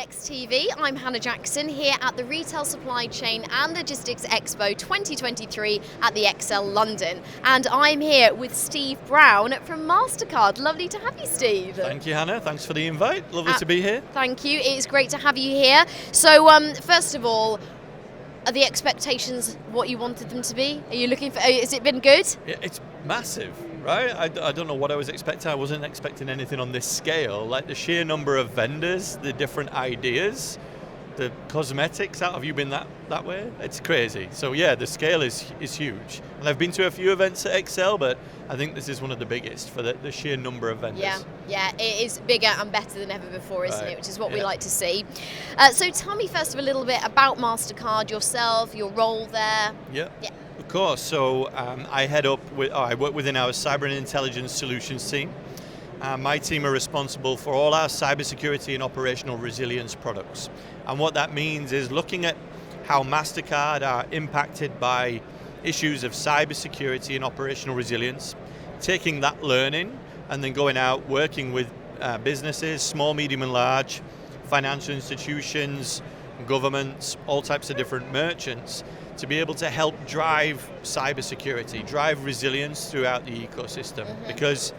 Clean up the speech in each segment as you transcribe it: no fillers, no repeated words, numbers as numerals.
IDX TV. I'm Hannah Jackson here at the Retail Supply Chain and Logistics Expo 2023 at the Excel London. And I'm here with Steve Brown from Mastercard. Lovely to have you, Steve. Thank you, Hannah. Thanks for the invite. Lovely to be here. Thank you. It's great to have you here. So, first of all, are the expectations what you wanted them to be? Are you looking for, has it been good? Yeah, it's massive, right? I don't know what I was expecting. I wasn't expecting anything on this scale. Like the sheer number of vendors, the different ideas, the cosmetics. Have you been that way? It's crazy. So yeah, the scale is huge. And I've been to a few events at Excel, but I think this is one of the biggest for the sheer number of vendors. Yeah, it is bigger and better than ever before, isn't it? Which is what we like to see. So tell me first of a little bit about Mastercard, yourself, your role there. Yeah. Of course. So I work within our Cyber and Intelligence Solutions team. My team are responsible for all our cybersecurity and operational resilience products. And what that means is looking at how Mastercard are impacted by issues of cybersecurity and operational resilience, taking that learning and then going out working with businesses, small, medium and large, financial institutions, governments, all types of different merchants, to be able to help drive cybersecurity, drive resilience throughout the ecosystem. Because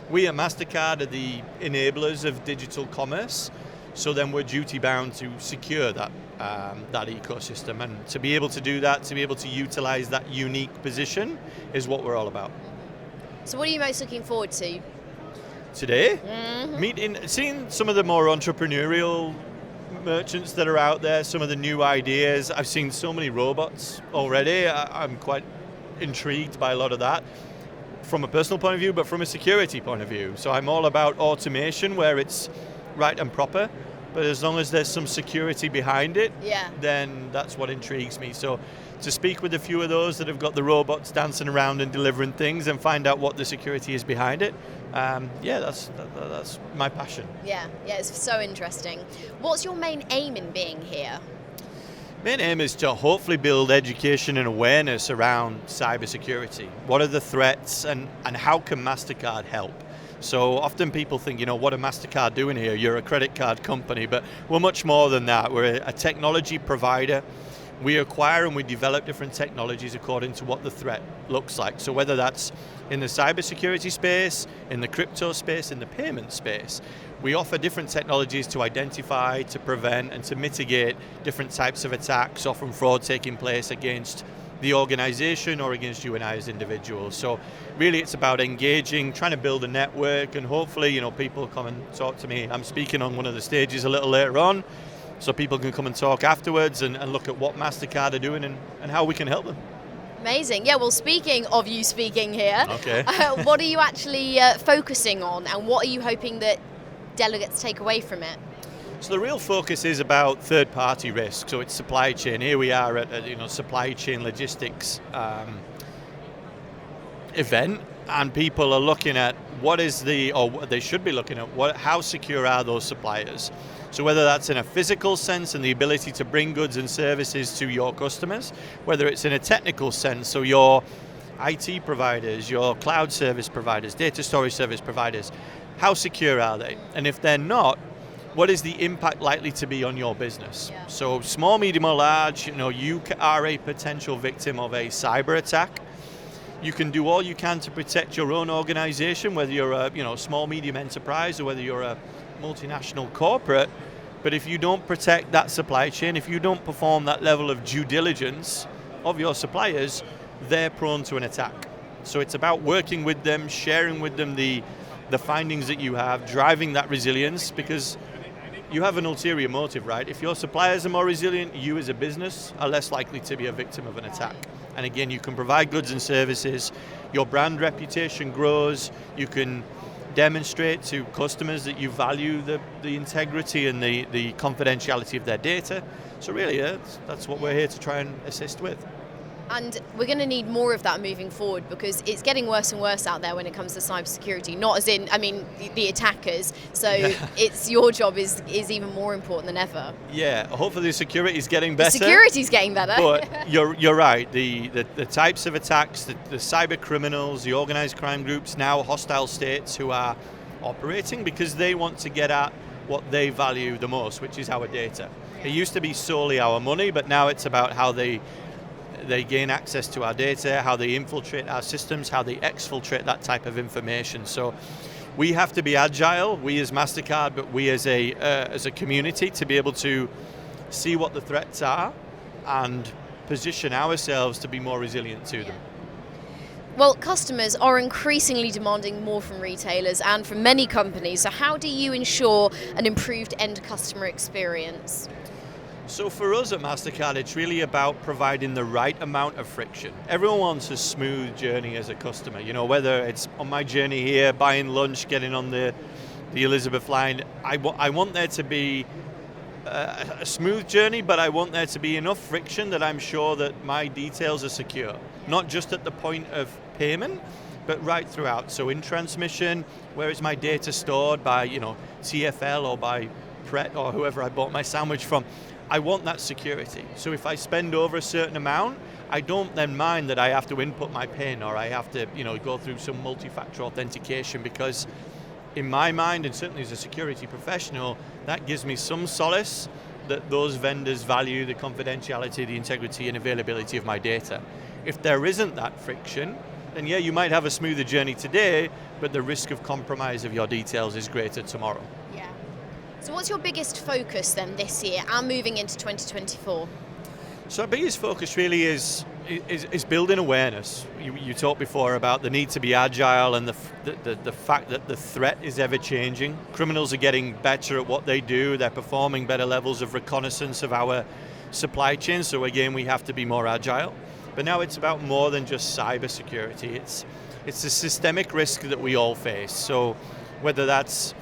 we at Mastercard are the enablers of digital commerce, so then we're duty bound to secure that ecosystem, and to be able to do that, to be able to utilize that unique position is what we're all about. So what are you most looking forward to? Today? Seeing some of the more entrepreneurial merchants that are out there, some of the new ideas. I've seen so many robots already. I'm quite intrigued by a lot of that from a personal point of view, but from a security point of view. So I'm all about automation where it's right and proper, but as long as there's some security behind it, then that's what intrigues me. So to speak with a few of those that have got the robots dancing around and delivering things and find out what the security is behind it, that's my passion. Yeah, it's so interesting. What's your main aim in being here? Main aim is to hopefully build education and awareness around cybersecurity. What are the threats and how can Mastercard help? So often people think, what are Mastercard doing here? You're a credit card company, but we're much more than that. We're a technology provider. We acquire and we develop different technologies according to what the threat looks like. So whether that's in the cybersecurity space, in the crypto space, in the payment space, we offer different technologies to identify, to prevent, and to mitigate different types of attacks, often fraud taking place against the organization or against you and I as individuals. So really it's about engaging, trying to build a network, and hopefully, people come and talk to me. I'm speaking on one of the stages a little later on, so people can come and talk afterwards and look at what Mastercard are doing and how we can help them. Amazing. Yeah, well, speaking of you speaking here, what are you actually focusing on, and what are you hoping that delegates take away from it? So the real focus is about third-party risk. So it's supply chain. Here we are at a supply chain logistics event, and people are looking at they should be looking at how secure are those suppliers. So whether that's in a physical sense and the ability to bring goods and services to your customers, whether it's in a technical sense, so your IT providers, your cloud service providers, data storage service providers, how secure are they? And if they're not, what is the impact likely to be on your business? So small, medium or large, you are a potential victim of a cyber attack. You can do all you can to protect your own organization, whether you're a small, medium enterprise or whether you're a multinational corporate. But if you don't protect that supply chain, if you don't perform that level of due diligence of your suppliers, they're prone to an attack. So it's about working with them, sharing with them the findings that you have, driving that resilience, because you have an ulterior motive, right? If your suppliers are more resilient, you as a business are less likely to be a victim of an attack. And again, you can provide goods and services, your brand reputation grows, you can demonstrate to customers that you value the integrity and the confidentiality of their data. So really, that's what we're here to try and assist with. And we're going to need more of that moving forward, because it's getting worse and worse out there when it comes to cybersecurity. Not as in, the attackers. So it's your job is even more important than ever. Yeah, hopefully the security is getting better. The security's getting better. But you're right. The types of attacks, the cyber criminals, the organized crime groups, now hostile states who are operating because they want to get at what they value the most, which is our data. It used to be solely our money, but now it's about how they gain access to our data, how they infiltrate our systems, how they exfiltrate that type of information. So we have to be agile, we as Mastercard, but we as a community, to be able to see what the threats are and position ourselves to be more resilient to them. Well, customers are increasingly demanding more from retailers and from many companies. So how do you ensure an improved end customer experience? So for us at Mastercard, it's really about providing the right amount of friction. Everyone wants a smooth journey as a customer. You know, whether it's on my journey here, buying lunch, getting on the Elizabeth line, I want there to be a smooth journey, but I want there to be enough friction that I'm sure that my details are secure. Not just at the point of payment, but right throughout. So in transmission, where is my data stored by, TFL or by Pret or whoever I bought my sandwich from? I want that security. So if I spend over a certain amount, I don't then mind that I have to input my PIN or I have to, go through some multi-factor authentication, because in my mind, and certainly as a security professional, that gives me some solace that those vendors value the confidentiality, the integrity and availability of my data. If there isn't that friction, then yeah, you might have a smoother journey today, but the risk of compromise of your details is greater tomorrow. Yeah. So what's your biggest focus then this year and moving into 2024? So our biggest focus really is building awareness. You talked before about the need to be agile and the fact that the threat is ever changing. Criminals are getting better at what they do. They're performing better levels of reconnaissance of our supply chain. So again, we have to be more agile. But now it's about more than just cyber security. It's a systemic risk that we all face. So whether that's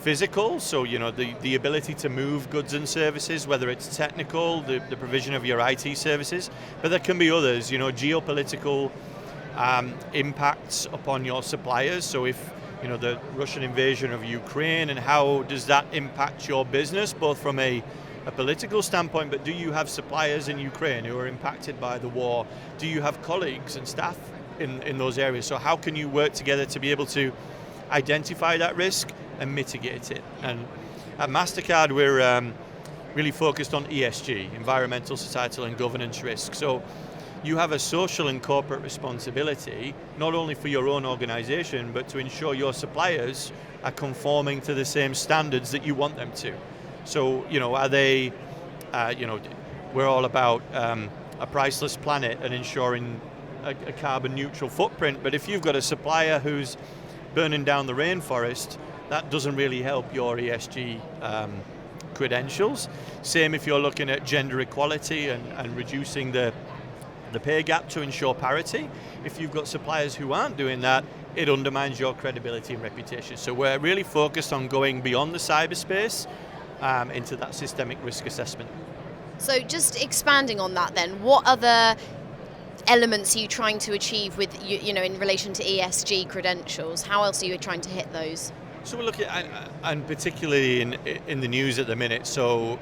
physical, so the ability to move goods and services, whether it's technical, the provision of your IT services, but there can be others, geopolitical impacts upon your suppliers. So if the Russian invasion of Ukraine, and how does that impact your business, both from a political standpoint, but do you have suppliers in Ukraine who are impacted by the war? Do you have colleagues and staff in those areas? So how can you work together to be able to identify that risk and mitigate it? And at Mastercard, we're really focused on ESG, environmental, societal and governance risk. So you have a social and corporate responsibility, not only for your own organization, but to ensure your suppliers are conforming to the same standards that you want them to. So, are they, we're all about a priceless planet and ensuring a carbon neutral footprint, but if you've got a supplier who's burning down the rainforest, that doesn't really help your ESG credentials. Same if you're looking at gender equality and reducing the pay gap to ensure parity. If you've got suppliers who aren't doing that, it undermines your credibility and reputation. So we're really focused on going beyond the cyberspace into that systemic risk assessment. So just expanding on that then, what other elements are you trying to achieve with, in relation to ESG credentials? How else are you trying to hit those? So we're looking at, and particularly in the news at the minute, so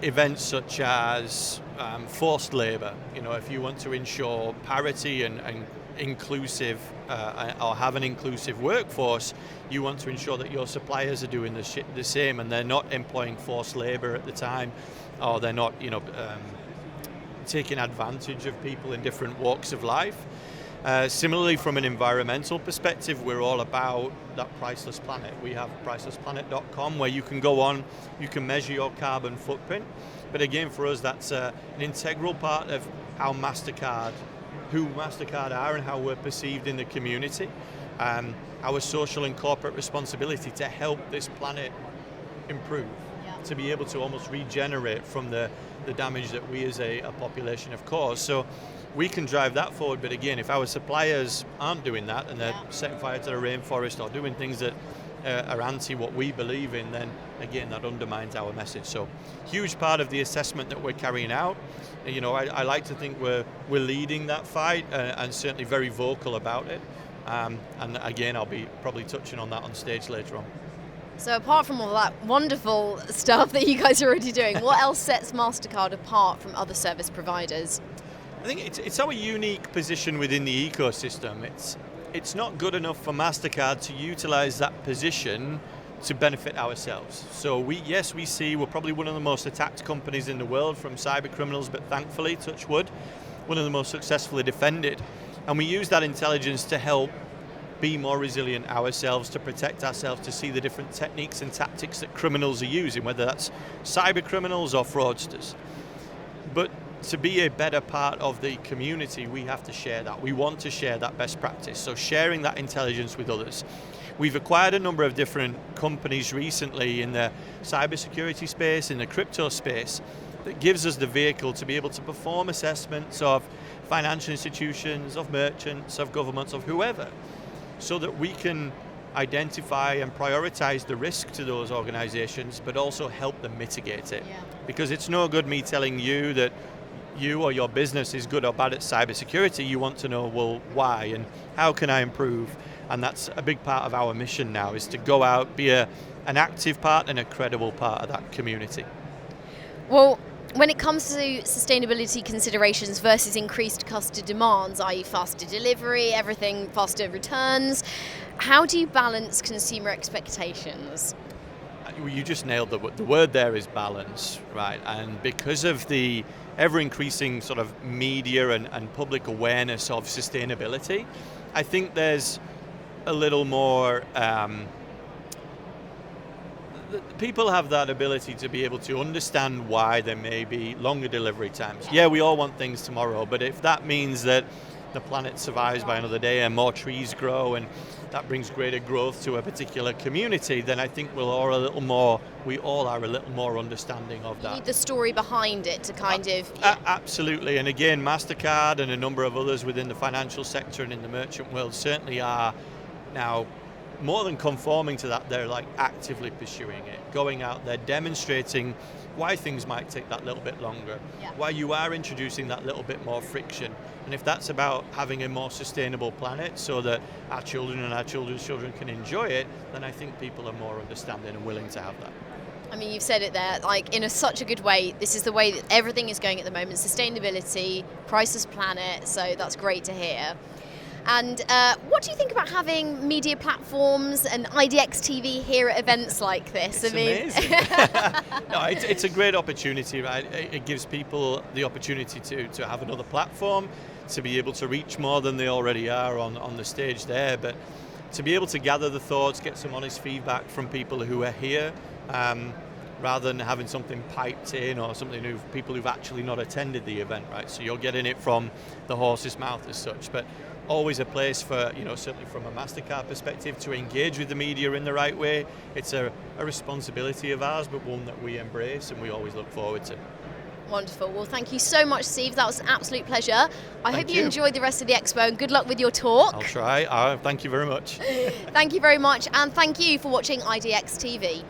events such as forced labor. If you want to ensure parity and inclusive or have an inclusive workforce, you want to ensure that your suppliers are doing the same and they're not employing forced labor at the time, or they're not taking advantage of people in different walks of life. Similarly, from an environmental perspective, we're all about that priceless planet. We have pricelessplanet.com where you can go on, you can measure your carbon footprint. But again, for us, that's an integral part of how who Mastercard are and how we're perceived in the community. Our social and corporate responsibility to help this planet improve, to be able to almost regenerate from the damage that we as a population have caused. So we can drive that forward, but again, if our suppliers aren't doing that and they're setting fire to the rainforest or doing things that are anti what we believe in, then again, that undermines our message. So huge part of the assessment that we're carrying out. I like to think we're leading that fight and certainly very vocal about it. And again, I'll be probably touching on that on stage later on. So apart from all that wonderful stuff that you guys are already doing, what else sets Mastercard apart from other service providers? I think it's our unique position within the ecosystem. It's not good enough for Mastercard to utilize that position to benefit ourselves. So we see we're probably one of the most attacked companies in the world from cyber criminals, but thankfully, touch wood, one of the most successfully defended. And we use that intelligence to help be more resilient ourselves, to protect ourselves, to see the different techniques and tactics that criminals are using, whether that's cyber criminals or fraudsters. But to be a better part of the community, we have to share that. We want to share that best practice. So sharing that intelligence with others. We've acquired a number of different companies recently in the cybersecurity space, in the crypto space, that gives us the vehicle to be able to perform assessments of financial institutions, of merchants, of governments, of whoever, so that we can identify and prioritize the risk to those organizations, but also help them mitigate it. Yeah. Because it's no good me telling you that you or your business is good or bad at cybersecurity. You want to know, well, why and how can I improve? And that's a big part of our mission now, is to go out, be an active part and a credible part of that community. Well, when it comes to sustainability considerations versus increased customer demands, i.e. faster delivery, everything faster returns, how do you balance consumer expectations? You just nailed the word there is balance, right? And because of the ever-increasing sort of media and public awareness of sustainability, I think there's a little more, people have that ability to be able to understand why there may be longer delivery times. Yeah, we all want things tomorrow, but if that means that the planet survives by another day and more trees grow and that brings greater growth to a particular community, then I think we all are a little more understanding of that. You need the story behind it to kind of... Absolutely, and again, Mastercard and a number of others within the financial sector and in the merchant world certainly are now more than conforming to that. They're like actively pursuing it, going out there, demonstrating why things might take that little bit longer, why you are introducing that little bit more friction. And if that's about having a more sustainable planet so that our children and our children's children can enjoy it, then I think people are more understanding and willing to have that. I mean, you've said it there, like in such a good way. This is the way that everything is going at the moment. Sustainability, priceless planet, so that's great to hear. And what do you think about having media platforms and IDX TV here at events like this? It's amazing. No, it's a great opportunity, right? It gives people the opportunity to have another platform, to be able to reach more than they already are on the stage there, but to be able to gather the thoughts, get some honest feedback from people who are here, rather than having something piped in or something people who've actually not attended the event, right? So you're getting it from the horse's mouth as such, but always a place for, certainly from a Mastercard perspective, to engage with the media in the right way. It's a responsibility of ours, but one that we embrace and we always look forward to. Wonderful. Well, thank you so much, Steve. That was an absolute pleasure. I hope you enjoyed the rest of the expo and good luck with your talk. I'll try. Thank you very much. Thank you very much, and thank you for watching IDX TV.